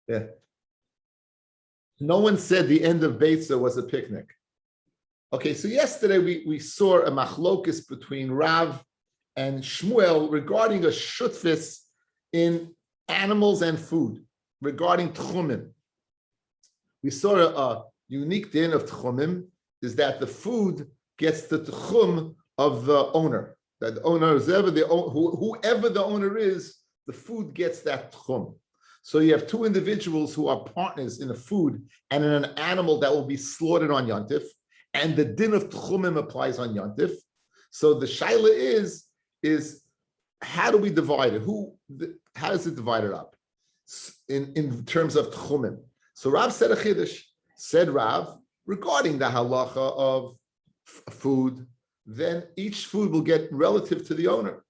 Yeah. No one said the end of Beitzah was a picnic. Okay, so yesterday we saw a machlokis between Rav and Shmuel regarding a shutfis in animals and food, regarding tchumim. We saw a unique din of tchumim is that the food gets the tchum of the owner. That the owner is whoever the owner is, the food gets that tchum. So you have two individuals who are partners in a food and in an animal that will be slaughtered on Yontif, and the din of tchumim applies on Yontif. So the shaila is how do we divide it? How is it divided up in terms of tchumim? So Rav said a chiddush. Said Rav, regarding the halacha of food, then each food will get relative to the owner.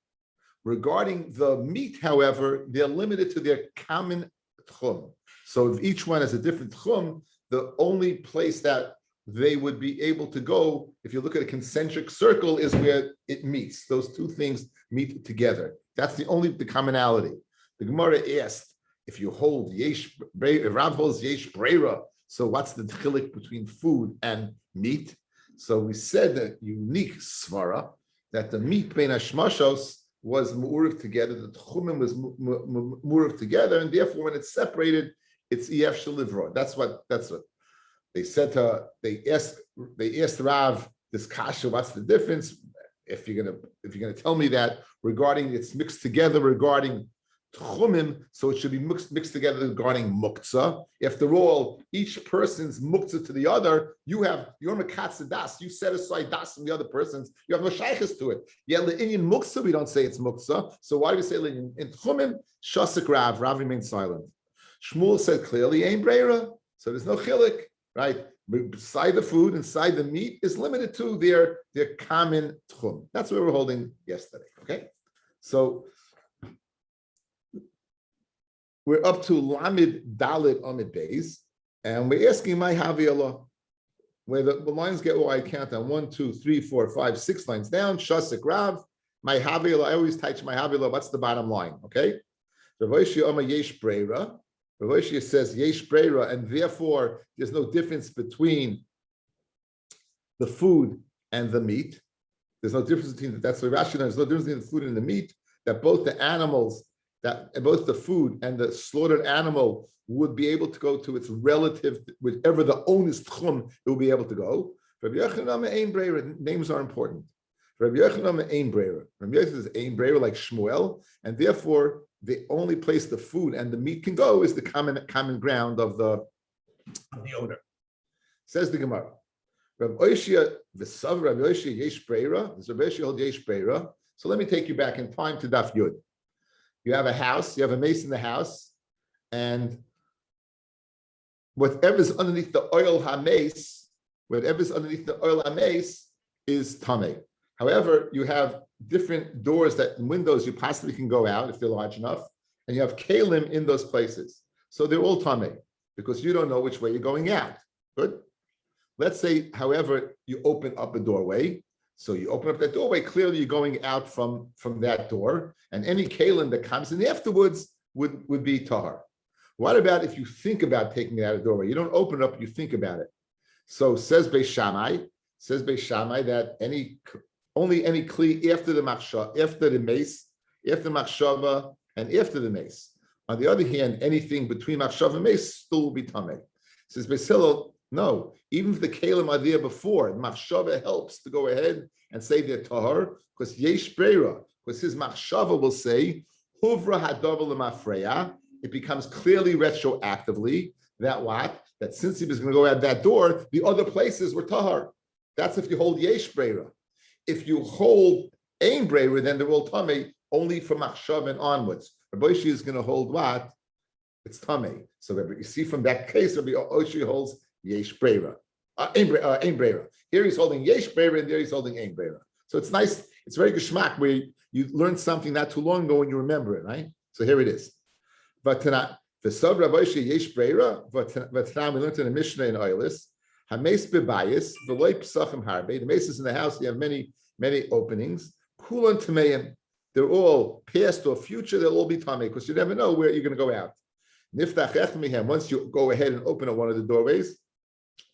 Regarding the meat, however, they're limited to their common tchum. So if each one has a different tchum, the only place that they would be able to go, if you look at a concentric circle, is where it meets. Those two things meet together. That's the commonality. The Gemara asked, if you hold if Rav holds yesh breira, so what's the chilik between food and meat? So we said that unique svara, that the meat bein hashmashos was mu'uriv together, the tchumim was mu'uriv together, and therefore when it's separated, it's ef shalivra. That's what they said they asked Rav this kasha, what's the difference? If you're gonna tell me that regarding it's mixed together regarding tchumim, so it should be mixed together regarding muktzah. After all, each person's muktzah to the other, you're mekatze das, you set aside das from the other person's, you have no shaykhs to it. Yet the Indian muktzah, we don't say it's muktzah. So why do we say in tchumim? Shasik Rav remained silent. Shmuel said clearly, ain breira, so there's no chilik, right? Beside the food, inside the meat is limited to their common tchum. That's what we were holding yesterday. Okay, so we're up to Lamid Dalit Amid Beis, and we're asking my Havi Allah, where the lines get, I count down 1, 2, 3, 4, 5, 6 lines down. Shasik Rav, my Havi Allah. I always touch my Havi Allah. What's the bottom line? Okay, Rav Oshia Oma Yesh Breira. Rav Oshia says Yesh Breira, and therefore there's no difference between the food and the meat. There's no difference between that's the rationale. There's no difference between the food and the meat. That both the animals, that both the food and the slaughtered animal would be able to go to its relative, whichever the owner's tchum, it will be able to go. Rabbi Yochanan Ein Breira, names are important. Rabbi Yochanan Ein Breira. Rabbi Yochanan is Ein Breira like Shmuel, and therefore the only place the food and the meat can go is the common ground of the owner. Says the Gemara. Rabbi Oshia v'sav Rabbi Oshia yesh breira. Rabbi Oshia hold yesh breira. So let me take you back in time to Daf Yud. You have a house, you have a mace in the house, and whatever's underneath the oil hamace, is tameh. However, you have different doors and windows you possibly can go out if they're large enough, and you have kalim in those places. So they're all tameh, because you don't know which way you're going out. Good? Let's say, however, you open up a doorway. So you open up that doorway, clearly you're going out from that door, and any kalim that comes in afterwards would be tahar. What about if you think about taking it out of the doorway? You don't open it up, you think about it. So says Beis Shammai that only any kli after the machshava, after the mace, after machshava, and after the mace. On the other hand, anything between machshava and mace still will be tameh. Says Beis Hillel, no, even if the kalim are there before, machshava helps to go ahead and say they're tahar, because yesh breira, because his machshava will say, huvra hadavar lemafreya, it becomes clearly retroactively that since he was going to go out that door, the other places were tahar. That's if you hold yesh breira. If you hold ein breira, then they're all tameh only from machshava and onwards. Rabbi Oshia is going to hold what? It's tameh. So you see from that case, Rabbi Oshia holds yesh breira, ein breira. Here he's holding yesh breira, and there he's holding ein breira. So it's nice. It's very geschmack where you learned something not too long ago and you remember it, right? So here it is. V'tana v'sav Rabbi Oshia yesh breira. V'tana we learned in the Mishnah in Oilis. Hameis bebayis v'loy psachim harbe. The maces in the house, you have many openings. Kulan tameim. They're all past or future. They'll all be tamei because you never know where you're going to go out. Once you go ahead and open up one of the doorways,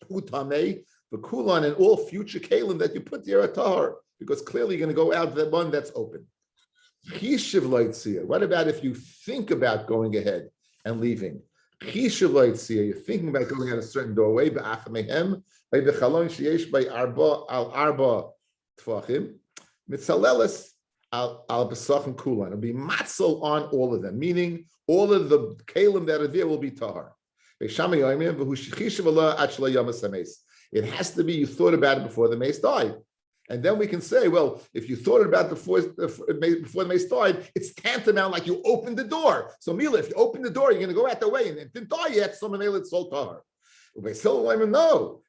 the kulan and all future kalim that you put there are tahar, because clearly you're going to go out the one that's open. What about if you think about going ahead and leaving? You're thinking about going out a certain doorway, it'll be matzel on all of them, meaning all of the kalim that are there will be tahar. It has to be you thought about it before the mace died. And then we can say, well, if you thought about it before the mace died, it's tantamount like you opened the door. So Mila, if you open the door, you're going to go out the way and it didn't die yet, so it's sold tahar. No.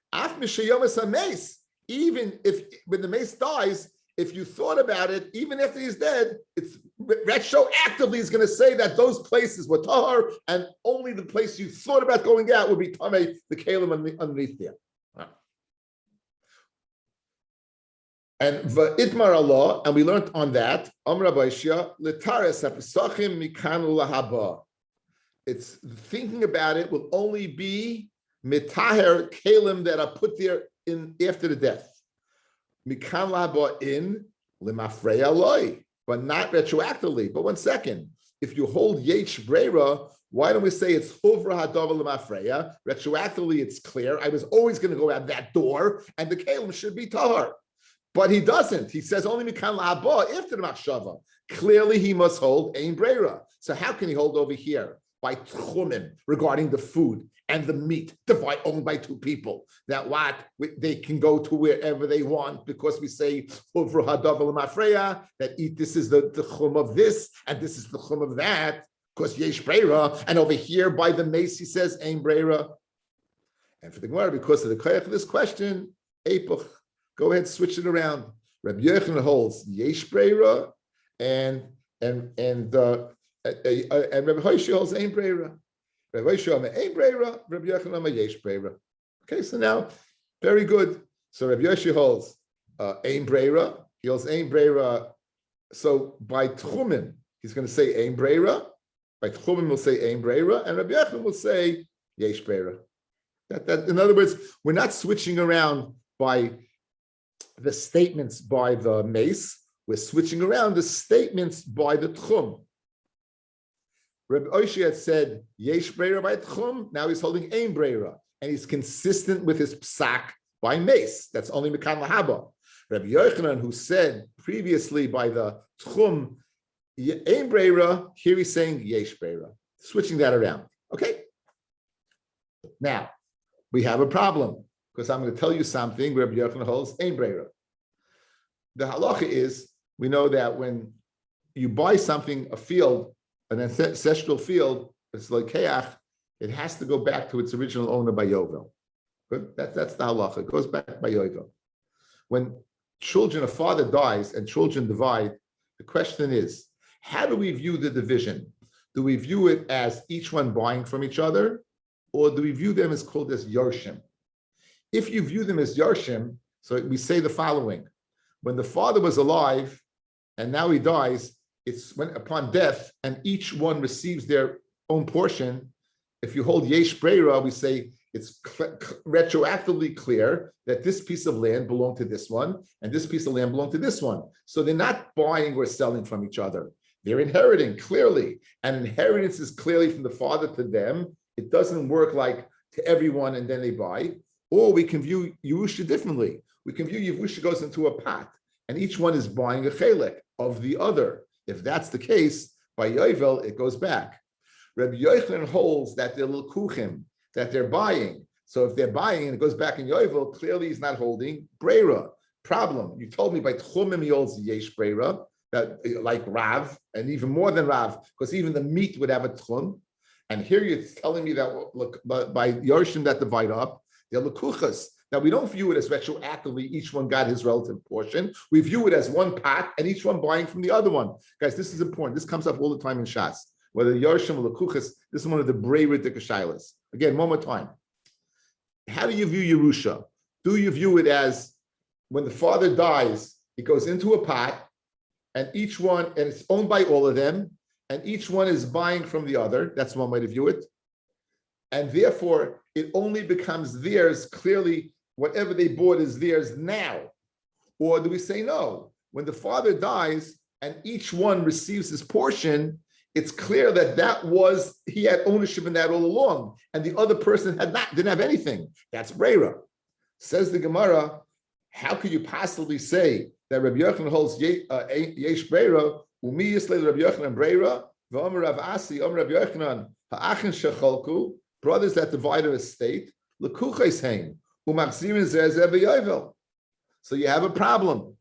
Even if when the mace dies, if you thought about it, even after he's dead, it's retroactively is going to say that those places were tahar, and only the place you thought about going out would be tamei, the kalim underneath there. And v'itmar Allah, and we learned on that. It's thinking about it will only be mitaher kalim that are put there in after the death. Mikan lahaba in limafreya loy, but not retroactively. But 1 second, if you hold yesh breira, why don't we say it's huvra hadava limafreya? Retroactively, it's clear. I was always going to go out that door, and the kalim should be tahar. But he doesn't. He says only mikan lahaba after the machshava. Clearly, he must hold ein breira. So how can he hold over here? By tchumim regarding the food and the meat owned by two people. That they can go to wherever they want because we say uvru hadav l'mafreya, that this is the chum of this and this is the chum of that because yesh breira. And over here by the mace he says ein breira. And for the Gemara, because of the koyach of this question, epoch. Go ahead, switch it around. Rabbi Yochanan holds yesh breira, and Rabbi Hoshi holds ein breira. Rabbi Hoshi holds ein breira. Rabbi Yochanan holds yesh breira. Okay, so now very good. So Rabbi Hoshi holds ein breira. He holds ein breira. So by tchumim, he's going to say ein breira. By tchumim, we'll say ein breira, and Rabbi Yochanan will say yesh breira. That in other words, we're not switching around by the statements by the mace, we're switching around the statements by the tchum. Rabbi Oshi had said yesh breira by tchum, now he's holding ein breira, and he's consistent with his psak by mace. That's only mikan lahaba. Rabbi Yochanan, who said previously by the tchum ein breira, here he's saying yesh breira, switching that around. Okay. Now we have a problem. Because I'm going to tell you something, Rabbi Yochanan holds ein breira. The halacha is, we know that when you buy something, a field, an ancestral field, it's like keach, it has to go back to its original owner by Yovel. Good? That's the halacha. It goes back by Yovel. When a father dies and children divide, the question is, how do we view the division? Do we view it as each one buying from each other, or do we view them as called as yarshim? If you view them as Yarshim, so we say the following: when the father was alive and now he dies, it's when upon death and each one receives their own portion. If you hold Yesh Breira, we say it's retroactively clear that this piece of land belonged to this one and this piece of land belonged to this one. So they're not buying or selling from each other. They're inheriting clearly. And inheritance is clearly from the father to them. It doesn't work like to everyone and then they buy. Or we can view Yerusha differently. We can view Yerusha goes into a pot, and each one is buying a chelek of the other. If that's the case, by Yovel, it goes back. Rabbi Yochanan holds that they're l'kuchim, that they're buying. So if they're buying and it goes back in Yovel, clearly he's not holding breira. Problem, you told me by tchumim he holds yesh breira, that like Rav, and even more than Rav, because even the meat would have a tchum. And here you're telling me that look, by Yoshim that divide up, they're lekuchas. Now we don't view it as retroactively, each one got his relative portion. We view it as one pot and each one buying from the other one. Guys, this is important. This comes up all the time in Shas. Whether Yoshim or lekuchas, this is one of the braver dikashailas. Again, one more time. How do you view Yerusha? Do you view it as when the father dies, it goes into a pot and each one, and it's owned by all of them, and each one is buying from the other? That's one way to view it. and therefore it only becomes theirs. Clearly, whatever they bought is theirs now. Or do we say no? When the father dies and each one receives his portion, it's clear that he had ownership in that all along, and the other person didn't have anything. That's Breira. Says the Gemara, how could you possibly say that Rabbi Yochanan holds Yesh Breira, Umi Yislei Rabbi Yochanan Breira, V'omer Rav Asi, Omer Rabbi Yochanan, Ha'achin Shecholku, brothers that divide a estate, L'kuches Hein, U'machzirin Zeh Zeh B'yovel. So you have a problem.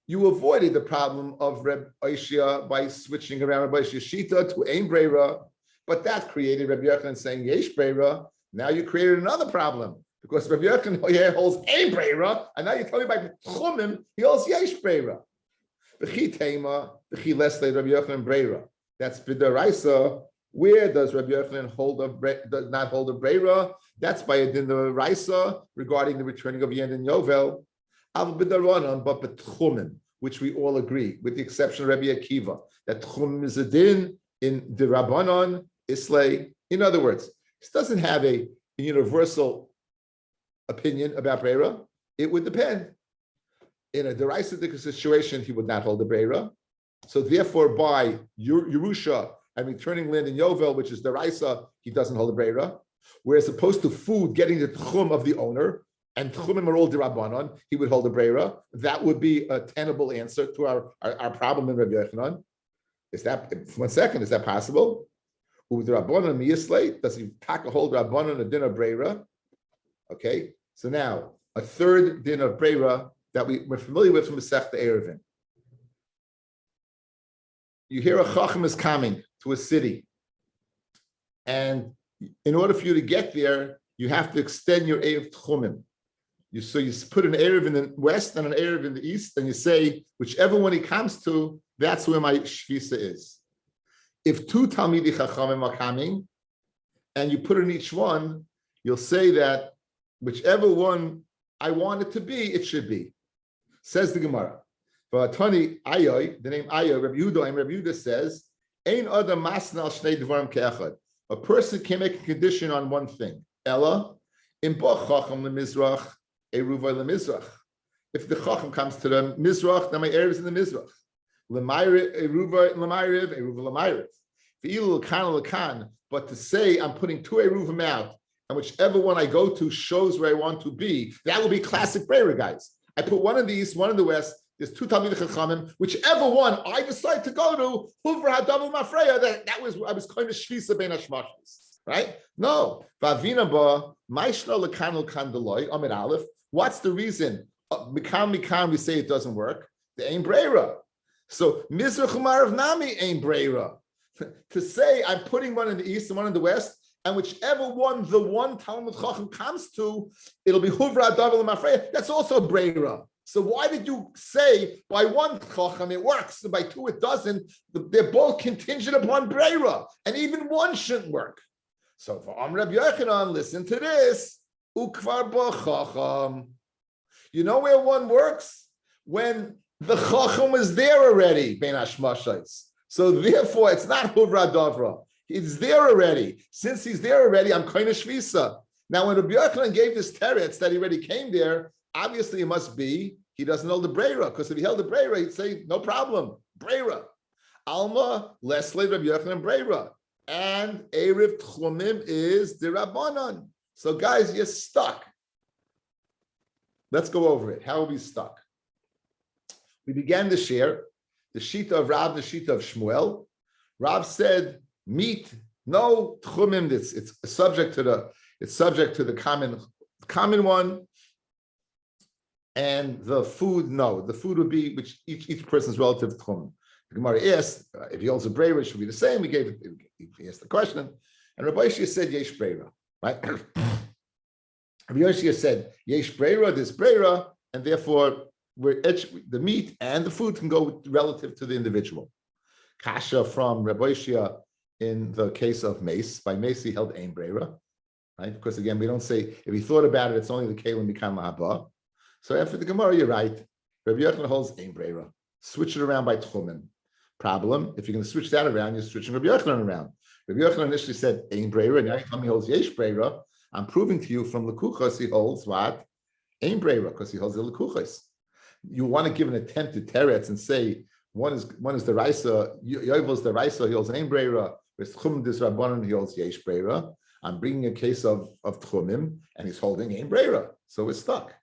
You avoided the problem of Reb Oishia by switching around Reb Oishia's Shita to Ein Breira, but that created Reb Yochanan saying Yesh Breira. Now you created another problem because Reb Yochanan holds Ein Breira, and now you're telling me by Tchumim he holds Yesh Breira. V'chi Tema, v'chi Lesle Reb Yochanan Breira. That's B'daraisa. Where does Reb Yochanan does not hold a Breira? That's by a din of Raisa regarding the returning of Yen and Yovel. But betchumim, which we all agree, with the exception of Rabbi Akiva, that tchumim is a din in the Rabbanon Islay. In other words, this doesn't have a universal opinion about Breira. It would depend. In a derisidic situation, he would not hold the Breira. So therefore, by Yerusha and returning land in Yovel, which is derisa, he doesn't hold the Breira. Whereas opposed to food getting the tchum of the owner, and tchumim are all dirabanan, he would hold a breira. That would be a tenable answer to our problem in Rabbi Yochanan. Is that, 1 second, is that possible? With Rabbanan miyislay, does he take a hold Rabbanan a din of breira? Okay, so now a third din of breira that we're familiar with from Masechta Eruvin. You hear a chacham is coming to a city, and in order for you to get there, you have to extend your Erev Tchumim. So you put an Erev in the west and an Erev in the east, and you say, whichever one he comes to, that's where my Shvisa is. If 2 Talmidei Chachamim are coming, and you put in each one, you'll say that whichever one I want it to be, it should be. Says the Gemara. For Tani Ayoy, the name Ayoy, Rabbi Yehuda says, Ein Adam Masnal Shnei Dvarim Ke'echad. A person can make a condition on one thing. Ella, in Bo Chacham leMizrach, Eruva leMizrach. If the Chacham comes to the Mizrach, then my Erev is in the Mizrach. Eruva leMayriv, Eruva leMayriv. Ve'ilu lekan lekan. But to say I'm putting 2 Eruvim out, and whichever one I go to shows where I want to be, that will be classic Breira, guys. I put one of these, one in the west. There's 2 Talmidei Chachamim. Whichever one I decide to go to, Huvra Hadavu Mafreya. That was I was kind of Shvisa Ben Hashmashis, right? No. Vavina ba Maishna lekan lekan deloy Amid Aleph. What's the reason? Mikam we say it doesn't work. The Ein Breira. So Mizrach Umarav Nami Ein Breira. To say I'm putting one in the east and one in the west, and whichever one the one Talmud Chacham comes to, it'll be Huvra Hadavu Mafreya. That's also Breira. So why did you say by 1 chacham it works, and by 2 it doesn't? They're both contingent upon breira, and even one shouldn't work. So for Rabbi Yochanan, listen to this. Ukvar bo chacham. You know where one works? When the chacham is there already, ben hashmashais. So therefore, it's not huvra davra. It's there already. Since he's there already, I'm kind of shvisa. Now, when Rabbi Yochanan gave this teretz that he already came there, obviously, it must be he doesn't hold the breira, because if he held the breira, he'd say no problem, breira. Alma lesle Rabbi Yochanan breira, and erev tchumim is the rabbanon. So, guys, you're stuck. Let's go over it. How are we stuck? We began to share the shita of Rav, the shita of Shmuel. Rav said meat, no tchumim. It's subject to the common one. And the food, no. The food would be which each person's relative tchum. The Gemara asked if he holds a breira, it should be the same. He asked the question, and Rabbi Yoshia said yesh breira, right? Rabbi Yoshia said yesh breira, this breira, and therefore the meat and the food can go relative to the individual. Kasha from Rabbi Yoshia in the case of mace. By mace he held ein breira, right? Because again, we don't say if he thought about it, it's only the kelim mikam haba. So after the Gemara, you're right. Rabbi Yochanan holds ein breira. Switch it around by tchumen. Problem: if you're going to switch that around, you're switching Rabbi Yochanan around. Rabbi Yochanan initially said Ein Breira, now he told me he holds Yesh Breira. I'm proving to you from Lekuchos he holds what? Ein Breira, because he holds the Lekuchos. You want to give an attempt to teretz and say one is the Raisa, Yovel is the Raisa, he holds Ein Breira, with Tchum dis Rabbanon he holds Yesh Breira. I'm bringing a case of Tchumim, and he's holding Ein Breira, so we're stuck.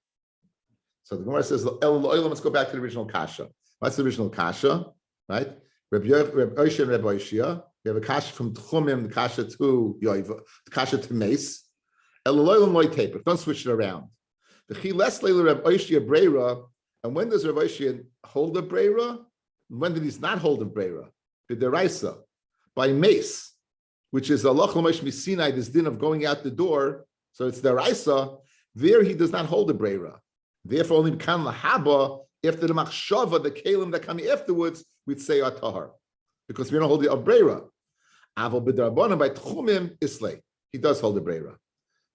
So the Gemara says, let's go back to the original kasha. What's the original kasha? Right? Rabbi Oishia and Rabbi Oishia. We have a kasha from Tchumim, the kasha to Yoiv, the kasha to Mace. Don't switch it around. And when does Rabbi Oishia hold a Breira? When did he not hold a Breira? The Deraisa. By Mace, which is Allah Lamesh Misinai, this din of going out the door. So it's Deraisa. There he does not hold a Breira. Therefore, only kan lahaba, after the machshava, the kalim that come afterwards, we'd say atahar, because we don't hold the abreira. Aval b'darabbanan by tchumim islay. He does hold the breira.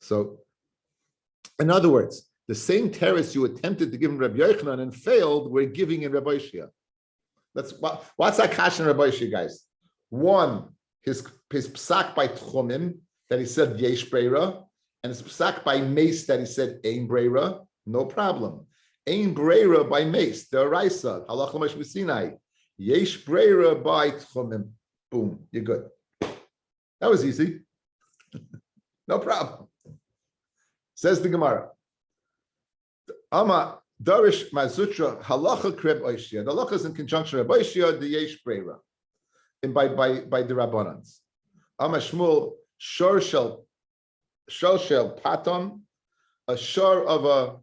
So, in other words, the same teretz you attempted to give in Rabbi Yochanan and failed, we're giving in Rabbi Oishia. What's that kash in Rabbi Oishia, guys? One, his psak by tchumim that he said yesh breira, and his psak by mace that he said ein breira. No problem. Ein breira by mace, the Raisa, halach l'mash b'sinai. Yesh breira by tchumim. Boom, you're good. That was easy. No problem. Says the Gemara. Ama darish mazutra halacha kreb oishia. The halacha is in conjunction with oishia, the yesh breira, and by the rabbanans. Ama shmul shor shel patam, a shor of a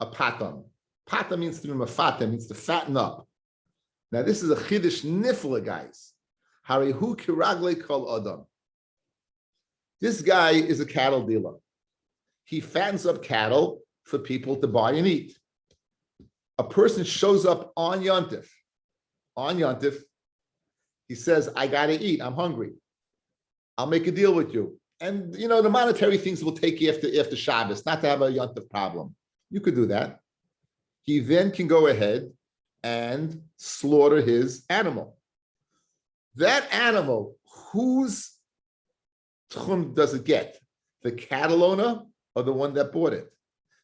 patam. Patam means to be mafatem, means to fatten up. Now this is a chiddush nifla, guys. Harihu kiragle kol adam. This guy is a cattle dealer. He fattens up cattle for people to buy and eat. A person shows up on Yontif. On Yontif, he says, I gotta eat, I'm hungry. I'll make a deal with you. And the monetary things will take you after Shabbos, not to have a Yontif problem. You could do that. He then can go ahead and slaughter his animal. That animal, whose tchum does it get? The cattle owner or the one that bought it?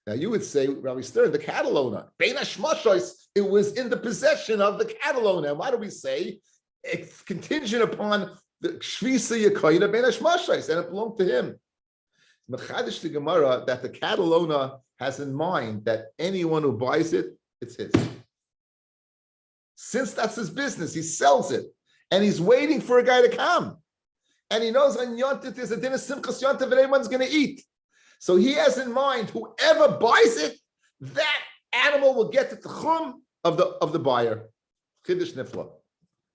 Now you would say, Rabbi Stern, the cattle owner. Bein hashmashos, it was in the possession of the cattle owner. And why do we say it's contingent upon the shvisa yakoyda bein hashmashos, and it belonged to him? Mechadish the Gemara that the cattle owner has in mind that anyone who buys it, it's his. Since that's his business, he sells it, and he's waiting for a guy to come. And he knows on Yontif there's a dinner simchas Yontif and everyone's going to eat. So he has in mind whoever buys it, that animal will get the tchum of the buyer. Chiddush nifla.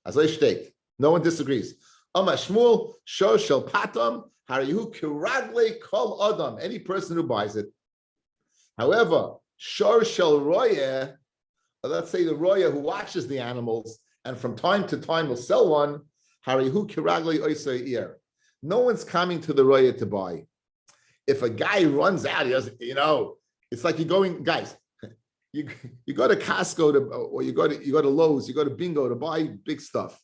As I state, no one disagrees. Amar Shmuel shor shel patam harihu kiragle kol adam. Any person who buys it. However, shor shel royeh, let's say the royeh who watches the animals and from time to time will sell one. Harihu kiragle oisei. No one's coming to the royeh to buy. If a guy runs out, he doesn't, it's like you're going, guys, you go to Costco or you go to Lowe's, you go to Bingo to buy big stuff.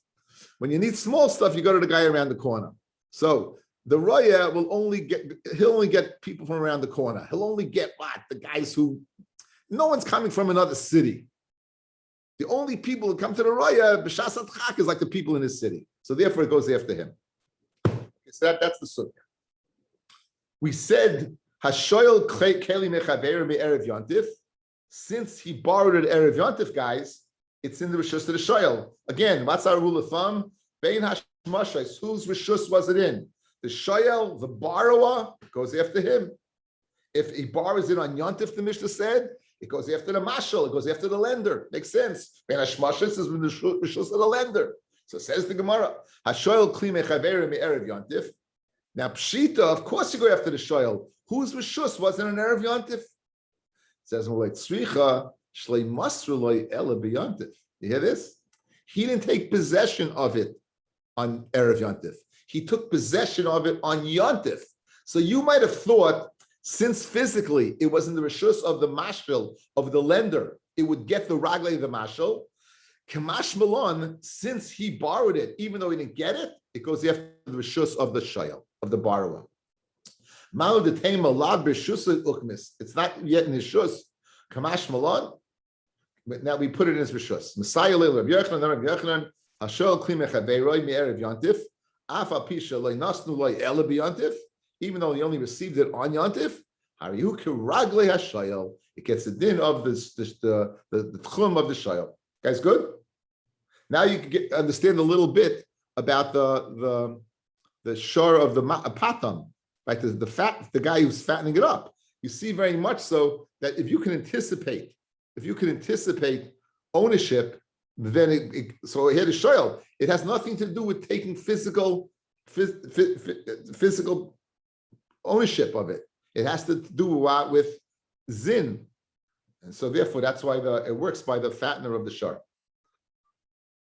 When you need small stuff, you go to the guy around the corner. So the roya he'll only get people from around the corner. He'll only get the guys who, no one's coming from another city. The only people who come to the roya, b'shas adchak, is like the people in his city. So therefore it goes after him. So that's the sukkah. We said Hashoyel Keli Mechaver Me'erev Yontif. Since he borrowed it Erev Yontif, guys, it's in the Rishus of the Shoyel. Again, what's our rule of thumb? Bein Hashmashais. Whose Rishus was it in? The Shoyel, the borrower, goes after him. If he borrows it on Yontif, the Mishnah said, it goes after the Mashal, it goes after the lender. Makes sense. Bein Hashmashais is the Rishus of the lender. So says the Gemara. Hashoyel Kli Mechaver Me'erev Yontif. Now, Pshita, of course you go after the shoyel. Whose Rishus wasn't an Erev Yontif? It says, Tzricha, Shlei Masruloi Ela B'Yontif. You hear this? He didn't take possession of it on Erev Yontif. He took possession of it on Yontif. So you might have thought, since physically it was in the Rishus of the Mashal, of the lender, it would get the Raglei of the Mashal. Kamash Malon, since he borrowed it, even though he didn't get it, it goes after the rishus of the shayel, of the borrower. It's not yet in his shus. Kamash malon. But now we put it in his rishus. Messiah Rabbi Yochanan, Hashol Kli Mechaberoi Me'erev Yantif, Afa Pisha Loi Nasnu Loi Ela B'Yantif, even though he only received it on Yantif, Harihu Kiragle HaShayel, it gets the din of the tchum of the shayel. Guys, good? Now you can understand a little bit about the shore of the patam, right? The guy who's fattening it up. You see very much so that if you can anticipate ownership, then so here the shayel, it has nothing to do with taking physical ownership of it. It has to do with zin, and so therefore that's why it works by the fattener of the shar.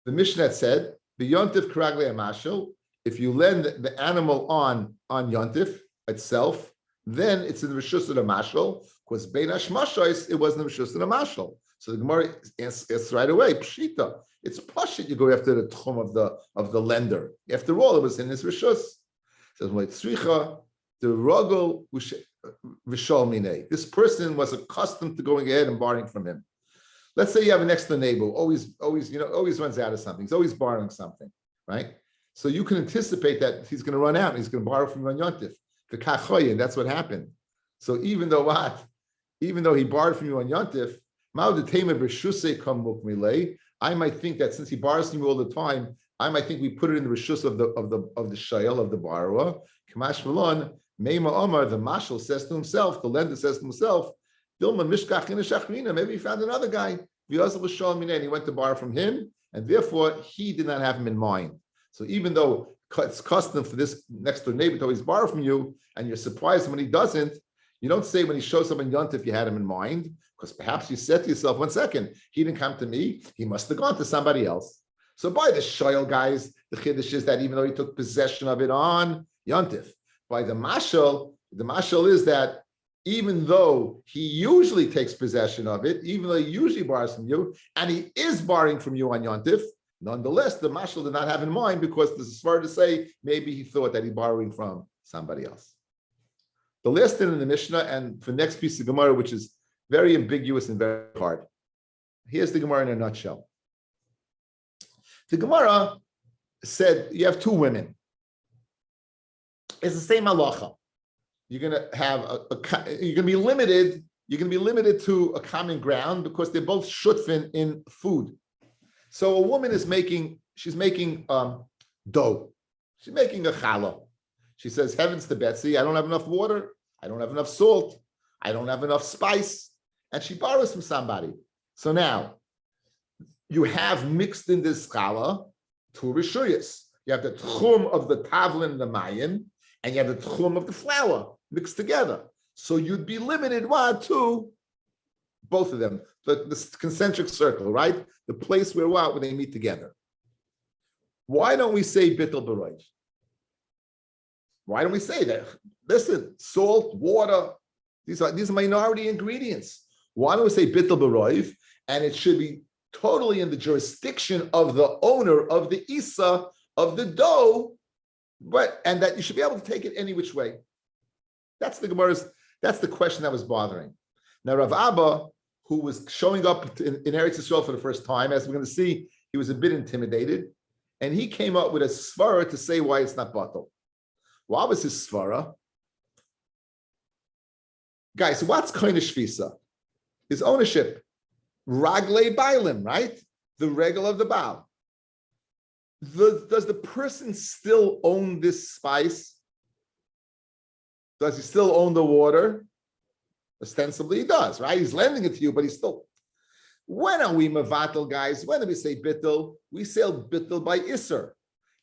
The Mishnah said the yontif karagle amashel. If you lend the animal on yontif itself, then it's in the rishus of the mashal, because bein hashmashos it wasn't the rishus of the mashal. So the Gemara asks right away, pshita. It's pashit. You go after the tchum of the lender. After all, it was in his rishus. It says tzricha the rogel v'shol minei. This person was accustomed to going ahead and borrowing from him. Let's say you have an next door neighbor, always runs out of something. He's always borrowing something, right? So you can anticipate that he's going to run out and he's going to borrow from you on yontif. The kachoyin, that's what happened. So even though he borrowed from you on yontif, I might think that since he borrows from you all the time, I might think we put it in the rishus of the shayel of the borrower. Kamash Malon, Meima Omar, the mashal says to himself, the lender says to himself, Dilma Mishkach in a Shachrina, maybe he found another guy. And he went to borrow from him, and therefore he did not have him in mind. So even though it's custom for this next door neighbor to always borrow from you, and you're surprised when he doesn't, you don't say when he shows up in Yontif you had him in mind, because perhaps you said to yourself, 1 second, he didn't come to me, he must have gone to somebody else. So by the shayel, guys, the chiddush is that even though he took possession of it on Yontif, by the mashal is that even though he usually takes possession of it, even though he usually borrows from you, and he is borrowing from you on Yontif, nonetheless, the mashal did not have in mind, because this is far to say, maybe he thought that he's borrowing from somebody else. The last thing in the Mishnah, and for the next piece of Gemara, which is very ambiguous and very hard. Here's the Gemara in a nutshell. The Gemara said you have two women. It's the same halacha. You're going to have you're going to be limited. You're going to be limited to a common ground because they're both shutfin in food. So a woman is making dough. She's making a challah. She says, "Heavens to Betsy, I don't have enough water. I don't have enough salt. I don't have enough spice." And she borrows from somebody. So now you have mixed in this challah two rishuyas. You have the tchum of the tavlin and the mayin, and you have the tchum of the flour mixed together. So you'd be limited to both of them, the concentric circle, right? The place where they meet together. Why don't we say bittul b'roiv? Why don't we say that? Listen, salt, water, these are minority ingredients. Why don't we say bittul b'roiv? And it should be totally in the jurisdiction of the owner of the isa of the dough, and that you should be able to take it any which way. That's the question that was bothering. Now Rav Abba, who was showing up in Eretz Yisrael for the first time, as we're going to see, he was a bit intimidated, and he came up with a svara to say why it's not batal. What was his svara? Guys, what's kind of shvisa? His ownership. Ragle bailim, right? The regal of the Baal. Does the person still own this spice? Does he still own the water? Ostensibly he does, right? He's lending it to you, but he's still. When are we mevatel, guys? When do we say bittul? We say bittul by isser.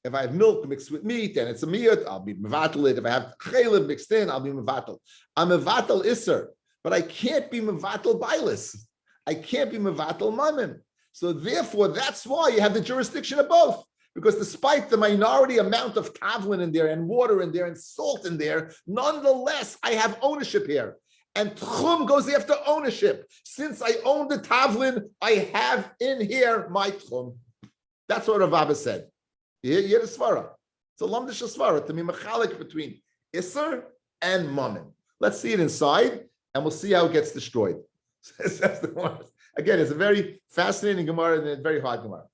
If I have milk mixed with meat and it's a miyut, I'll be mevatel it. If I have chaylev mixed in, I'll be mevatel. I'm mevatel isser, but I can't be mevatel bailis. I can't be mevatel mammon. So therefore, that's why you have the jurisdiction of both. Because despite the minority amount of tavlin in there and water in there and salt in there, nonetheless, I have ownership here. And tchum goes after ownership. Since I own the tavlin, I have in here my tchum. That's what Rav Abba said. You hear the svara. It's a lamdish svara to be mechalik between Isser and Mammon. Let's see it inside, and we'll see how it gets destroyed. Again, it's a very fascinating Gemara and a very hard Gemara.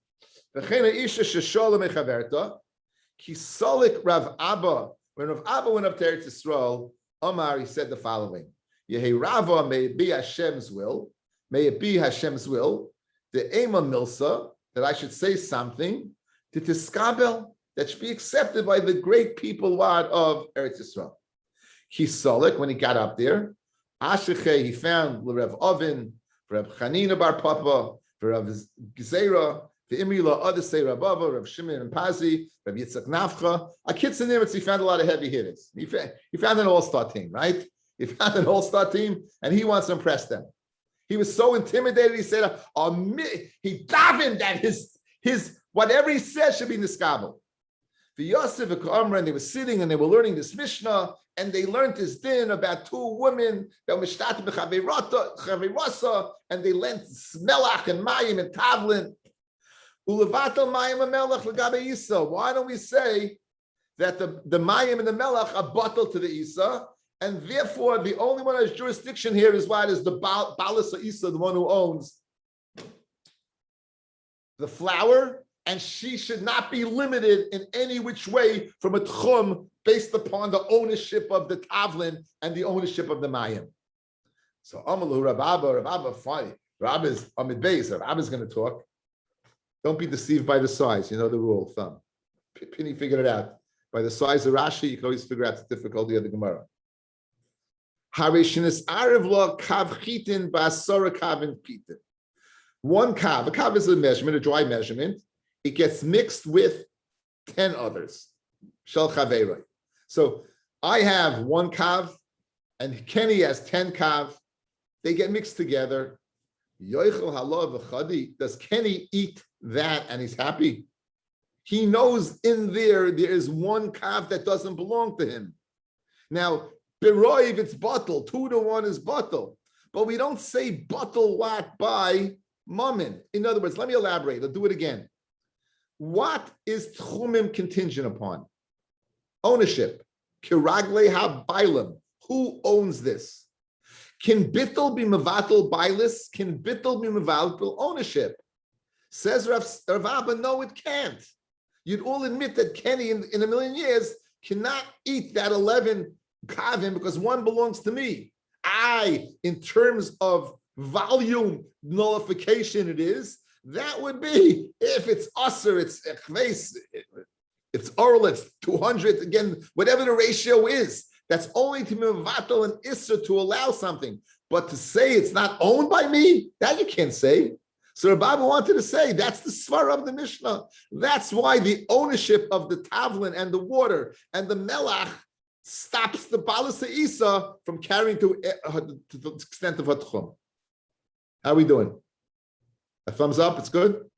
Kisolik Rav Abba. When Rav Abba went up to Eretz Yisrael, Omar, he said the following: Yehi Rava, may it be Hashem's will, may it be Hashem's will, the Ema Milsa, that I should say something, to Tiskabel, that should be accepted by the great people of Eretz Yisrael. Kisolik, when he got up there, Asheche, he found Rav Ovin, Rav Chanina Bar Papa, Rav Gzeira, the Imrila, other say Rav Ava, Rav Shimon and Pazi, Rav Yitzchak Nafcha. A kids in Nimitz, he found a lot of heavy hitters. He found an all-star team, right? He found an all-star team, and he wants to impress them. He was so intimidated, he said, he davened that his whatever he says should be niskabel. The Yosef and Amra, and they were sitting and they were learning this Mishnah, and they learned this din about two women that were mishtat b'chavirasa, and they lent melach and mayim and tavlin. Ulevatal mayim and melach l'gabe isa. Why don't we say that the mayim and the melach are bottled to the isa, and therefore the only one who has jurisdiction here is what is the balas isa, the one who owns the flour, and she should not be limited in any which way from a tchum based upon the ownership of the tavlin and the ownership of the mayim. So Amalu Rabba, funny. Rabba is Amid Beis. Rabba is going to talk. Don't be deceived by the size. You know the rule of thumb. Penny figured it out. By the size of Rashi, you can always figure out the difficulty of the Gemara. Harishinis Arav lo kav chitin ba'asora kavin pitin. One kav. A kav is a measurement, a dry measurement. It gets mixed with 10 others. Shel chaveroi. So I have one kav, and Kenny has 10 kav. They get mixed together. Yoichel halav v'chadi. Does Kenny eat that and he's happy? He knows in there is one kav that doesn't belong to him. Now, Beroiv, it's bottle. 2-1 is bottle. But we don't say bottle what by mammon. In other words, let me elaborate. I'll do it again. What is tchumim contingent upon? Ownership. Kiragle ha-bailam. Who owns this? Can bittul be mevatel bailis? Can bittul be mevatel ownership? Says Rav Abba, no, it can't. You'd all admit that Kenny in a million years cannot eat that 11 kavim because one belongs to me. In terms of volume nullification, it is. That would be if it's usser, it's echves, it's oral, it's 200, again, whatever the ratio is. That's only to mevatel and isser to allow something. But to say it's not owned by me, that you can't say. So Rabbi wanted to say that's the svara of the Mishnah. That's why the ownership of the tavlin and the water and the melach stops the balas isa from carrying to the extent of hatchum. How are we doing? A thumbs up, it's good.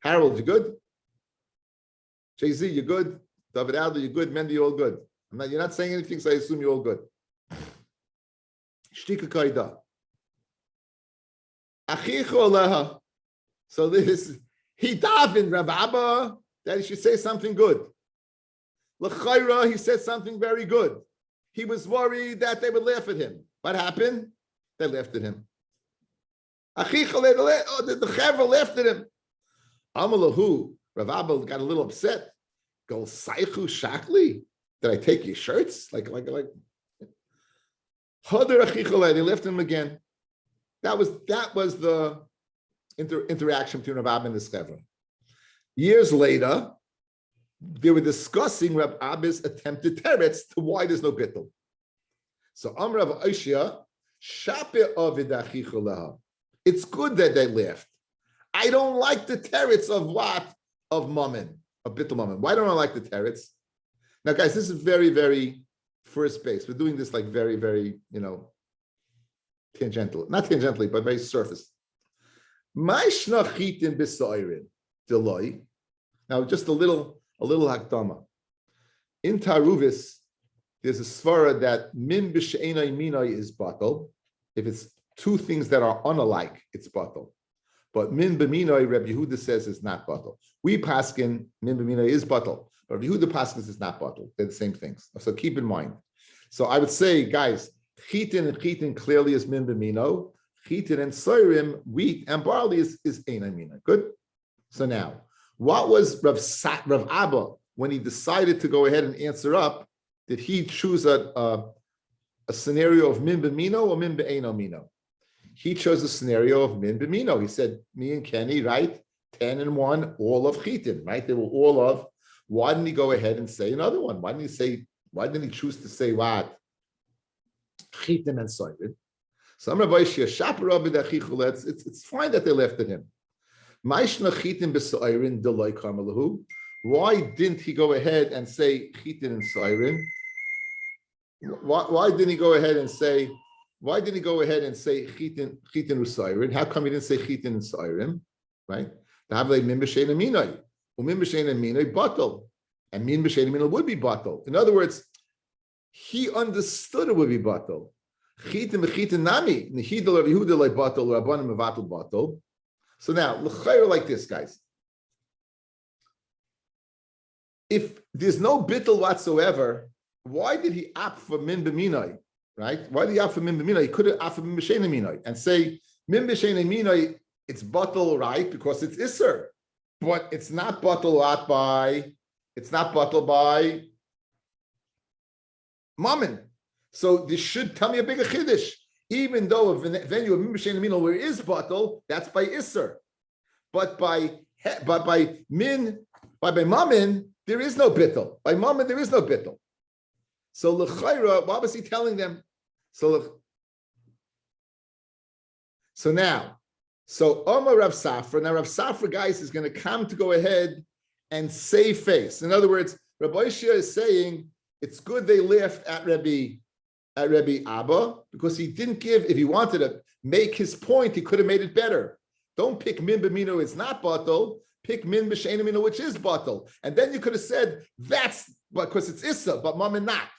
Harold, you good? Jay-Z, you good? David Aldo, you good? Mendy, you all good? You're not saying anything, so I assume you're all good. Shtika kaida. So this, he davened Rav Abba that he should say something good. L'chayra, he said something very good. He was worried that they would laugh at him. What happened? They laughed at him. The chaver laughed at him. Amalahu, Rav Abba got a little upset. Go saichu shakli. Did I take your shirts? Like. Hadar achichale. They left him again. That was the interaction between Rav Abba and the chaver. Years later, they were discussing Rav Abba's attempted teretz to why there's no bittul. So Amr Rav Oshia, shape avid achichaleha. It's good that they laughed. I don't like the teretz of what? Of mammon, of bittul mammon. Why don't I like the teretz? Now, guys, this is very, very first base. We're doing this like very, very, tangential. Not tangentially, but very surface. My shnachitin b'sairin deloi. Now, just a little hakdama. In Taruvis, there's a svara that min b'she'enai minai is batal. If it's two things that are unalike, it's batal. But min b'minai, Reb Yehuda says is not batal. We paskin min b'minai is batal. Rabbi Yehuda passes is not bottled. They're the same things. So keep in mind. So I would say, guys, chitin and chitin clearly is min b'mino. Chitin and soirim, wheat and barley is ein amina. Good. So now, what was Rav Abba when he decided to go ahead and answer up? Did he choose a scenario of min b'mino or min b'eino mino? He chose a scenario of min b'mino. He said, me and Kenny, right? 10 and 1, all of chitin, right? They were all of. Why didn't he go ahead and say another one? Why didn't he choose to say what? Chitin and soirin. Some Rabbi Shia Shapar Rabbi Dachichul, it's fine that they left at him. Maishna chitin b'soirin delay kamalahu. Why didn't he go ahead and say chitin and soirin? Why didn't he go ahead and say chitin u'soirin? How come he didn't say chitin and soirin? Right? Davle min b'shein aminoi. Umin b'shein aminoi batal. And min b'shein aminoi would be batal. In other words, he understood it would be batal. Chitin v'chitin nami. Nehidol Rav Yehuda like batal, Rabbanim mevatal batal. So now, l'chayr like this, guys. If there's no bittul whatsoever, why did he opt for min b'minoi? Right? Why did he opt for min b'minoi? He could have opted for min b'shein aminoi and say min b'shein aminoi. It's batal, right? Because it's isser, but it's not batal by mammon. So this should tell me a bigger chiddush. Even though a venue of min b'shein aminoi where it is batal, that's by isser, but by mammon there is no bittul. By mammon there is no bittul. So l'chayra, what was he telling them? So now. So Omar Rav Safra, now Rav Safra, guys, is going to come to go ahead and save face. In other words, Rabbi Shia is saying it's good they laughed at Rabbi Abba because he didn't give, if he wanted to make his point, he could have made it better. Don't pick min b'mino, it's not batal. Pick min b'shein amino, which is batal. And then you could have said that's because it's issa, but mammon not.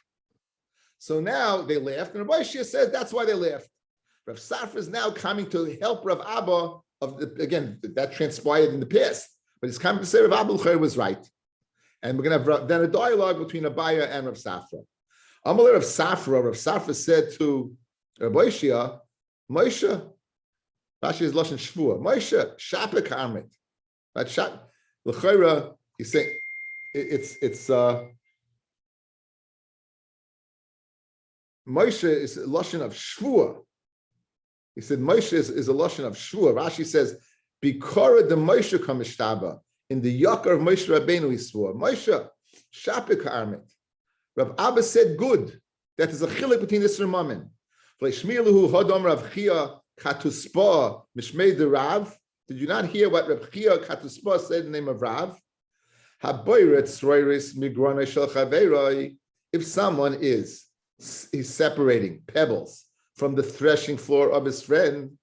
So now they laughed, and Rabbi Shia says that's why they laughed. Rav Safra is now coming to help Rav Abba again, that transpired in the past, but he's coming to say Rav Abba was right. And we're going to have then a dialogue between Abaya and Rav Safra. Amalei Rav Safra said to Rabbi Shia, Moshe, Rashi is Lashon Shvua, Moshe, Shapek Amit. Right? L'chayra, he's saying, it's Moshe is a Lashon of Shvua. He said Moshe is a lashon of shvua. Rashi says, "Bikora de Moshe kamishtaba." In the yakar of Moshe Rabbeinu, he swore, "Moshe shapik armit." Rav Abba said, "Good." That is a chilek between this and Mammon. V'leishmiluhu hodom Rav Chia katuspa mishmei de Rav. Did you not hear what Rav Chia katuspa said in the name of Rav? Haboyret sroiris migrone shel chaveroi. If someone he's separating pebbles from the threshing floor of his friend,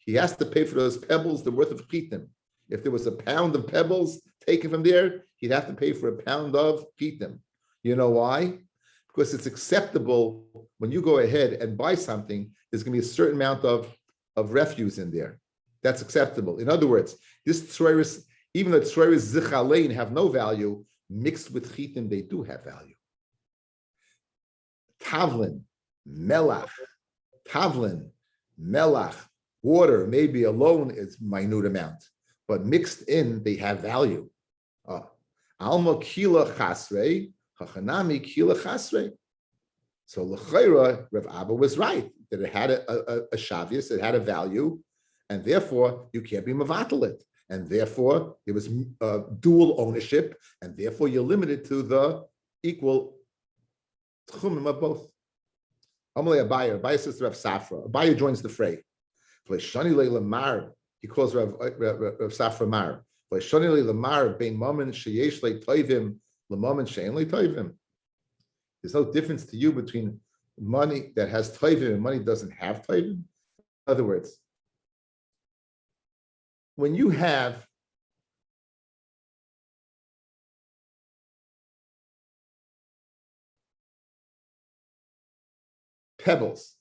he has to pay for those pebbles the worth of chitim. If there was a pound of pebbles taken from there, he'd have to pay for a pound of chitim. You know why? Because it's acceptable when you go ahead and buy something, there's going to be a certain amount of refuse in there. That's acceptable. In other words, this tzoris, even though tzoris zichalein have no value, mixed with chitim, they do have value. Tavlin, melach, water, maybe alone is minute amount, but mixed in, they have value. Alma kila chasrei, hachanami kila chasrei. So l'chayra, Rav Abba was right, that it had a shavius, it had a value, and therefore you can't be mavatal it. And therefore it was dual ownership, and therefore you're limited to the equal tchumim of both. Amalei Abaya says to Rav Safra. Abaya joins the fray. He calls Rav Safra Mar. There's no difference to you between money that has toivim and money that doesn't have toivim. In other words, when you have pebbles,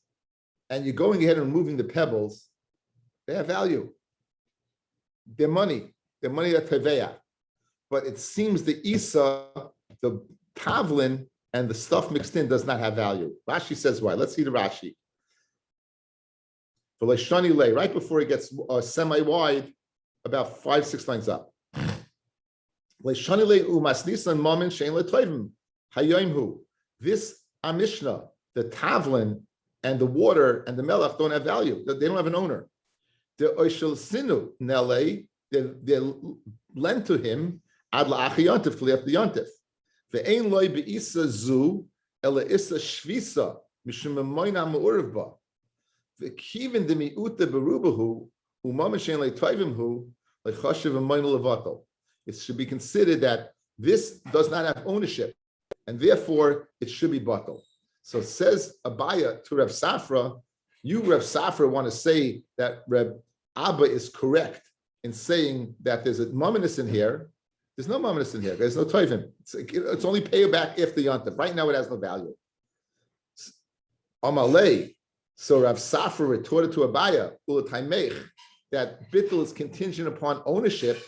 and you're going ahead and removing the pebbles, they have value. They're money. They're money that teveya. but it seems the Isa, the tavlin, and the stuff mixed in does not have value. Rashi says why. Let's see the Rashi. Right before it gets semi-wide, about 5-6 lines up. This Mishnah, the tavlin and the water and the melach don't have value. They don't have an owner. They're lent to him ad la'achi yontif to the yontif. Ve'ein loy be'isa zu ela isa shvisa mishum emayna me'urav ba. Ve'kivin de mi'uta berubahu u'mamashen le'toivim hu le'chashiv emayna levatal. It should be considered that this does not have ownership, and therefore it should be batal. So says Abaya to Rav Safra, you, Rav Safra, want to say that Rav Abba is correct in saying that there's a mominus in here. There's no mominus in here. There's no toivim. It's only pay back if the yontif. Right now it has no value. Amalei. So Rav Safra retorted to Abaya, that bittul is contingent upon ownership.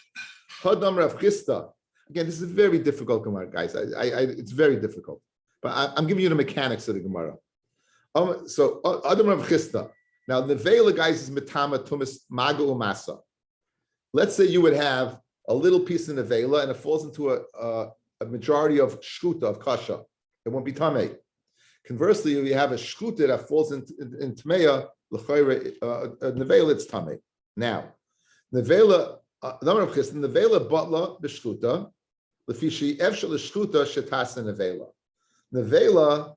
Hadam Rav Chisda. Again, this is very difficult, Gemara, guys. It's very difficult. But I'm giving you the mechanics of the Gemara. So Adam Rav Chisda. Now the Nevela, guys, is Mitama Tumas Maga Umasa. Let's say you would have a little piece of Nevela and it falls into a majority of Shkuta, of Kasha. It won't be Tameh. Conversely, if you have a Shkuta that falls in Tmeya, Nevela, it's Tameh. Now, Nevela, Adam Rav Chisda, Nevela Batla B'Shkuta, Lefishi Evshel Shkuta Shetasa Nevela. Nevela,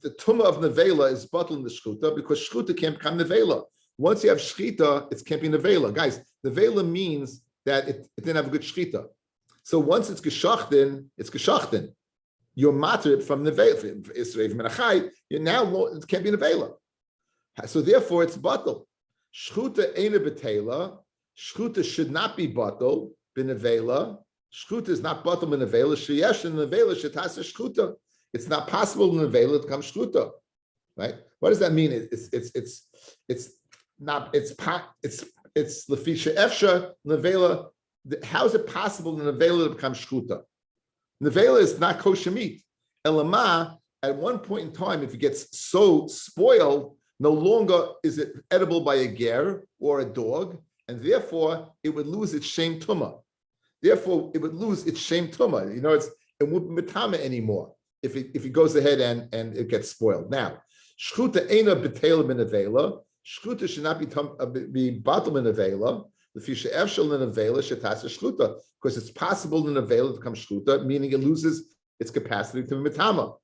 the tumah of nevela is bottled in the shchuta because shchuta can't become nevela. Once you have shchita, it can't be nevela. Guys, nevela means that it didn't have a good shchita. So once it's geshachten, it's geshachten. You're matter from nevela. You now it can't be nevela. So therefore, it's bottled. Shchuta ain't a betela. Shchuta should not be bottled. Benevela. Shchuta is not bottled benevela. Sheyesh and nevela shetasa shchuta. It's not possible in nevela to come shchuta, right? What does that mean? It's lefisha efsha nevela. How is it possible in nevela to become shchuta? Nevela is not kosher meat. Elama, at one point in time, if it gets so spoiled, no longer is it edible by a ger or a dog, and therefore it would lose its shem tumah. Therefore, it would lose its shem tumah. You know, it wouldn't be mitama anymore if it goes ahead and it gets spoiled. Now, shchuta eina b'teila b'nevela. Shchuta should not be bottom in nevela. The fisha efshel in nevela shetasa shchuta, because it's possible in nevela to become shchuta, meaning it loses its capacity to be mitama.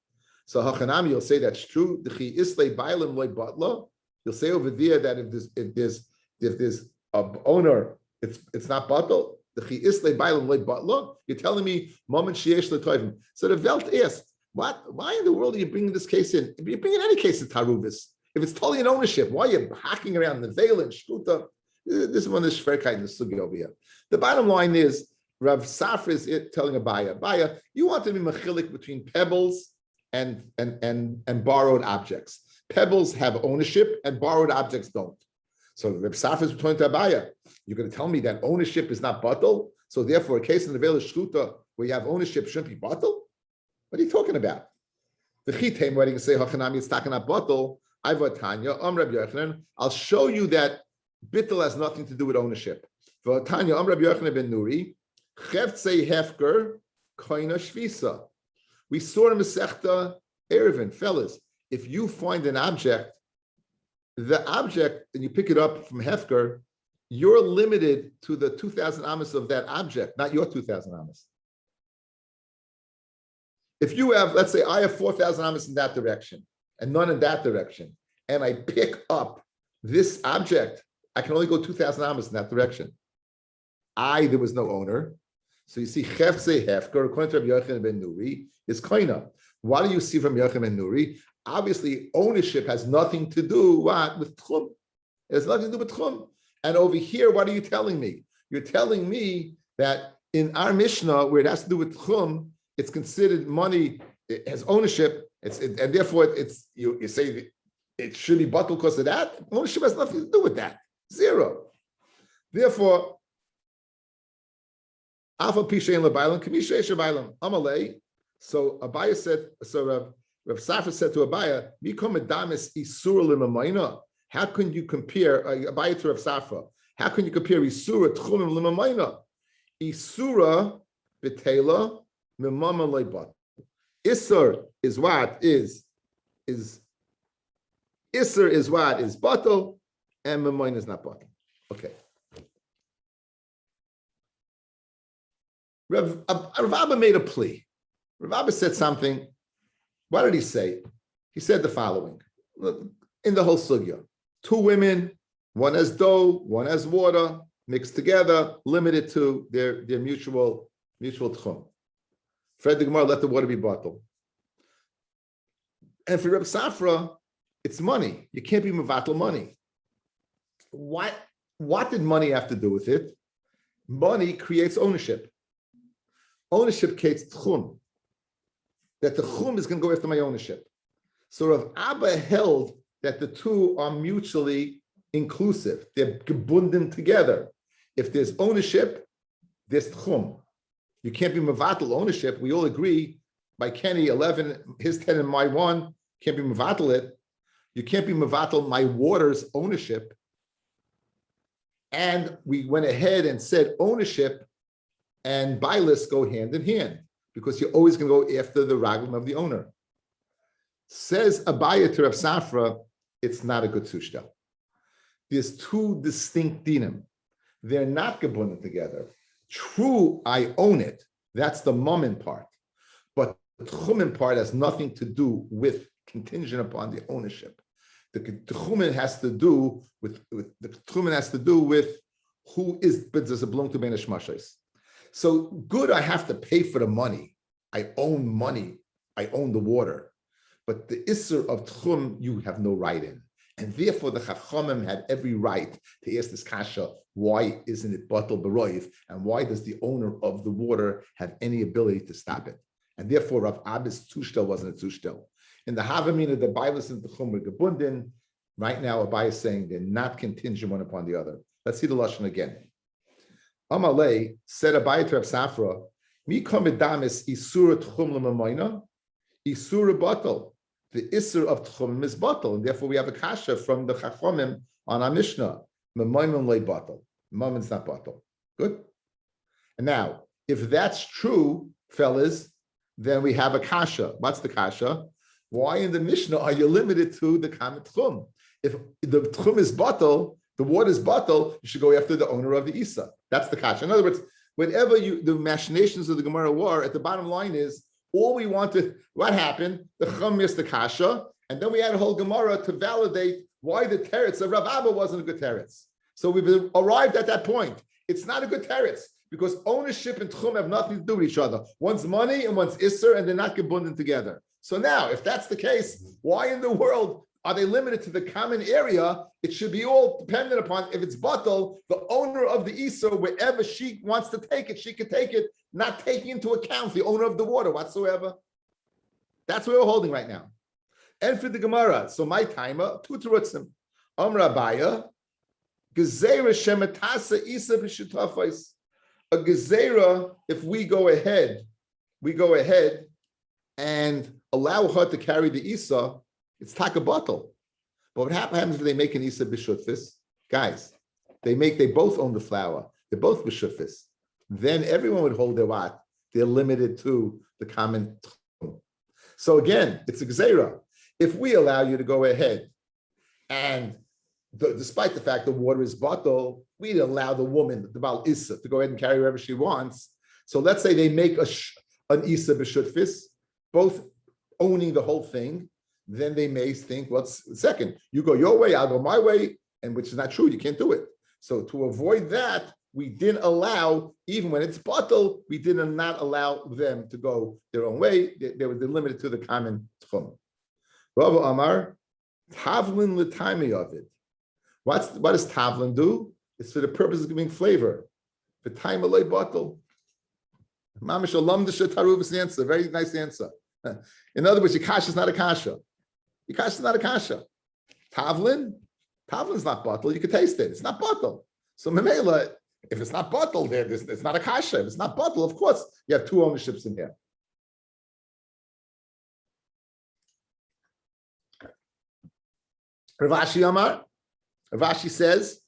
So hachanami, you'll say that's true. The chi islay bailim loy batla. You'll say over there that if there's a owner, it's not batal. The chi islay bailim loy batla. You're telling me moment sheyesh letoivim. So the Welt asked, why in the world are you bringing this case in? If you're bringing any case of taruvis, if it's totally in ownership, why are you hacking around the veil and shkuta? This is one of the shverkai in the sugi over here. The bottom line is, Rav Safra is telling Abaya, you want to be mechilik between pebbles and borrowed objects. Pebbles have ownership and borrowed objects don't. So Rav Safra is telling to Abaya, you're going to tell me that ownership is not batal, so therefore a case in the veil of shkuta where you have ownership shouldn't be batal? What are you talking about? The chitem, where you can say hachanami is taken up bottle. Tanya, Rabbi Yochanan. I'll show you that bittul has nothing to do with ownership. Tanya, Rabbi Yochanan ben Nuri, chevtzei hefker koina shvisa. We saw in Masechta Erevin, fellas. If you find an object, the object, and you pick it up from hefker, you're limited to the 2,000 amas of that object, not your 2,000 amas. If you have, let's say, I have 4,000 amas in that direction and none in that direction, and I pick up this object, I can only go 2,000 amas in that direction. There was no owner. So you see, chefse hefker, according to Rabbi Yochanan ben Nuri, is koina. What do you see from Yochanan ben Nuri? Obviously, ownership has nothing to do with tchum. It has nothing to do with tchum. And over here, what are you telling me? You're telling me that in our Mishnah, where it has to do with tchum, it's considered money, it has ownership, and therefore you say it should be bottled because of that. Ownership has nothing to do with that. Zero. Therefore, Alpha Pishain Labailam, Kamisha Shabailam, Amalei. So Abaya said, Rav Safra said to Abaya, Mikom Adamis Isur Limamayna. How can you compare Abaya to Rav Safra? How can you compare Isura Tchunim Limamayna? Isura Betela Mimama Leibat. Isur is what is Isur is what is batal, and Mamayna is not batal. Okay. Rav Abba made a plea. Rav Abba said something. What did he say? He said the following in the whole sugya: 2 women, one has dough, one has water, mixed together, limited to their mutual tchum. Fred the Gemara, let the water be bottled. And for Reb Safra, it's money. You can't be mevatel money. What did money have to do with it? Money creates ownership. Ownership creates tchum. That the tchum is going to go after my ownership. So Rav Abba held that the two are mutually inclusive. They're gebunden together. If there's ownership, there's tchum. You can't be mevatel ownership. We all agree by Kenny 11, his 10 and my 1, can't be mevatel it. You can't be mevatel my water's ownership. And we went ahead and said ownership and bailus go hand in hand because you're always going to go after the raglim of the owner. Says Abaya to Rav Safra, it's not a good sushta. There's 2 distinct dinim. They're not gebunden together. True, I own it. That's the moment part. But the tchumen part has nothing to do with contingent upon the ownership. The tchumen has to do with who is, but does it belong to Ben Ishmashais? So good, I have to pay for the money. I own money. I own the water. But the Isser of Tchum, you have no right in. And therefore, the Chachamim had every right to ask this kasha, why isn't it batal b'roiv? And why does the owner of the water have any ability to stop it? And therefore, Rav Abba's tushtel wasn't a tushtel. In the Havamina, the Bible says the Chum were gebunden. Right now, Abai is saying they're not contingent one upon the other. Let's see the Lashon again. Amalei said Abai to Rav Safra, Mi komedamis isura tchum l'mamayna, isura batal. The isur of tchum is batal, and therefore we have a kasha from the Chachomim on our Mishnah. Mamayman lay batal. Mamayman's not batal. Good. And now, if that's true, fellas, then we have a kasha. What's the kasha? Why in the Mishnah are you limited to the kamet tchum? If the tchum is batal, the water is batal, you should go after the owner of the isa. That's the kasha. In other words, whatever the machinations of the Gemara were, at the bottom line is, all we wanted, what happened? The Chum missed the kasha, and then we had a whole Gemara to validate why the teretz of Rav Abba wasn't a good teretz. So we've arrived at that point. It's not a good teretz because ownership and Tchum have nothing to do with each other. One's money and one's Isser, and they're not gebunden together. So now, if that's the case, why in the world are they limited to the common area? It should be all dependent upon, if it's batal, the owner of the Isser, wherever she wants to take it, she can take it, not taking into account the owner of the water whatsoever. That's what we're holding right now. And for the Gemara, so my timer, 2 terutzim. Rabbi, gezerah shemetasa isa b'shutafos. A gezerah, if we go ahead and allow her to carry the isa, it's takabatal. But what happens if they make an isa b'shutfis? Guys, they both own the flour. They're both b'shutfis. Then everyone would hold their what? They're limited to the common tchum. So again, it's a gzeira. If we allow you to go ahead and despite the fact the water is batal, we allow the woman, the Baal Issa, to go ahead and carry wherever she wants. So let's say they make an Issa b'shutfis, both owning the whole thing. Then they may think, well, second, you go your way, I'll go my way, and which is not true. You can't do it. So to avoid that, we didn't allow, even when it's batal, we did not allow them to go their own way. They were limited to the common tchum. Rav Amar, tavlin l'taimi of it. What does tavlin do? It's for the purpose of giving flavor. For time alay batal. Mamish alam d'shetaru is the answer. Very nice answer. In other words, your kasha is not a kasha. Your kasha is not a kasha. Tavlin's not batal. You can taste it. It's not batal. So memela, If it's not bottled, it's not a kasha. If it's not bottled, of course, you have two ownerships in here. Rav Ashi Amar, Rav Ashi says,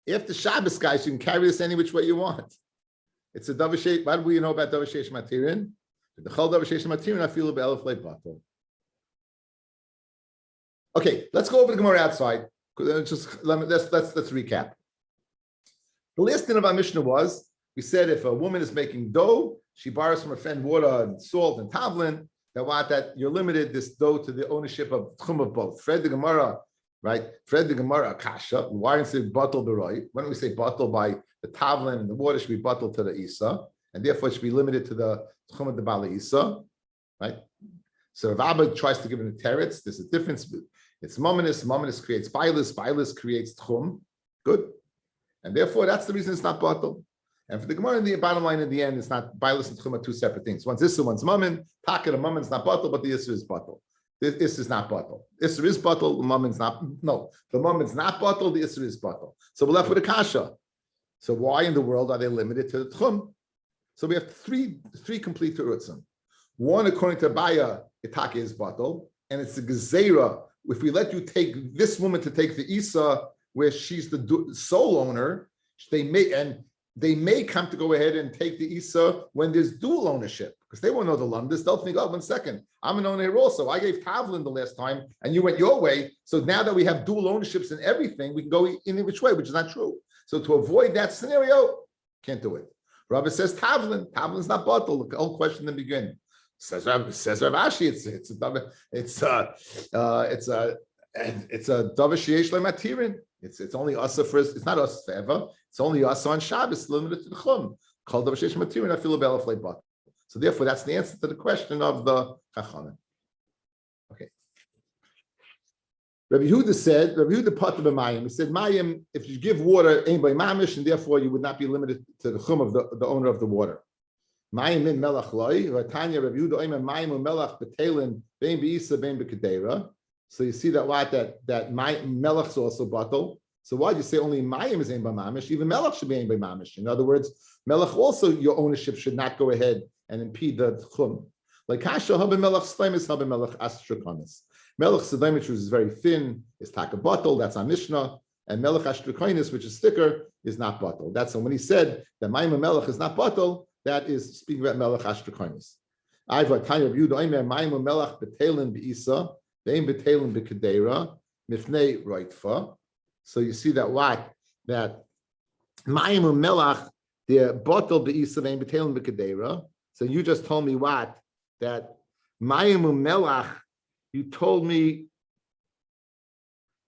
if the Shabbos guys, you can carry this any which way you want. It's a davashesh. What do you know about davashesh matirin? The chol davashesh matirin, I feel be'elef le'batel. Okay, let's go over the Gemara outside. Let's recap. The last thing of our Mishnah was, we said if a woman is making dough, she borrows from her friend water and salt and tavlin, that you're limited this dough to the ownership of tchum of both. Fred the Gemara, right? Fred the Gemara, kasha. Why don't we say bottle b'roi? Why don't we say bottle by the tavlin and the water should be bottled to the isa, and therefore it should be limited to the tchum of the bala isa, right? So Rav Abba tries to give it a teretz. There's a difference. It's mominus creates bilus creates tchum. Good. And therefore, that's the reason it's not bottle. And for the Gemara, the bottom line in the end, it's not bilus and tchum are two separate things. One's issa, one's mammon. Taka, the mammon's not bottle, but the issa is bottle. The issa is not bottle. Issa is bottle, the mammon's not. No, the mammon's not bottle, the issa is bottle. So we're left with a kasha. So why in the world are they limited to the tchum? So we have three complete terutzim. One, according to Baya, itaka is bottle, and it's a gezerah. If we let you take this woman to take the Isa, where she's the sole owner, they may come to go ahead and take the Isa when there's dual ownership, because they won't know the lumdis. They'll think, oh, 1 second, I'm an owner here also. I gave Tavlin the last time, and you went your way. So now that we have dual ownerships in everything, we can go in which way, which is not true. So to avoid that scenario, can't do it. Rabbi says Tavlin. Tavlin's not bottle. The whole question in the beginning. Says Rav Ashi, it's a davashesh le'matirin. It's only asa for it's not asa forever. It's only asa on Shabbos, limited to the chum. Called davashesh matirin. I feel about a bottle. So therefore, that's the answer to the question of the chachamim. Okay. Rabbi Yehuda said, Rabbi Yehuda pata b'mayim. He said, mayim, if you give water, anybody mamish, and therefore you would not be limited to the chum of the owner of the water. Mayim min melach loy, Tanya Rabbi Yehuda oimer mayim u'melach betelin bein beisa bein bekadera. So you see that melach's also bottle. So why do you say only mayim is ein b'mamish? Even melach should be ein b'mamish. In other words, melach also your ownership should not go ahead and impede the chum. Like kasha haba melach sleimis haba melach astrakonis. Melach sedem, which is very thin, is taka bottle. That's our Mishnah. And melach astrakonis, which is thicker, is not bottle. That's when he said that mayim melach is not bottle. That is speaking about melech astrakonis. I've got time of Yudah. I'm mayim melech betelin beisa, vein betelin bekadera, mifnei roitfa. So you see that that mayim melech the bottle beisa vein betelin bekadera. So you just told me that mayim melech. You told me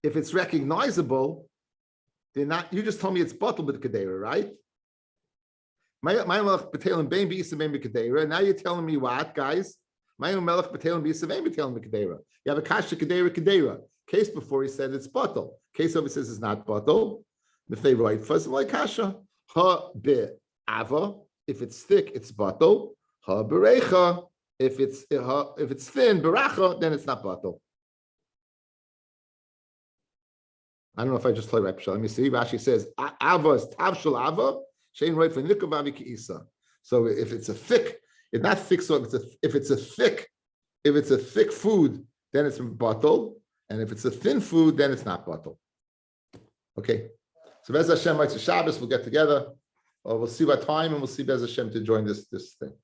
if it's recognizable, they're not. You just told me it's bottle bekadera, right? Now you're telling me what, guys? You have a kasha kedera. Case before he said it's bottle. Case over says it's not bottle. If they write first like kasha, ha be ava. If it's thick, it's bottle. Ha berecha. If it's thin, beracha, then it's not bottle. I don't know if I just told right. Let me see. Rashi says ava is tavshul ava. So if it's a thick, it's not thick. So if it's a thick food, then it's bottle, and if it's a thin food, then it's not bottle. Okay. So Bez Hashem, Shabbos, we'll get together. We'll see what time, and we'll see Bez Hashem to join this thing.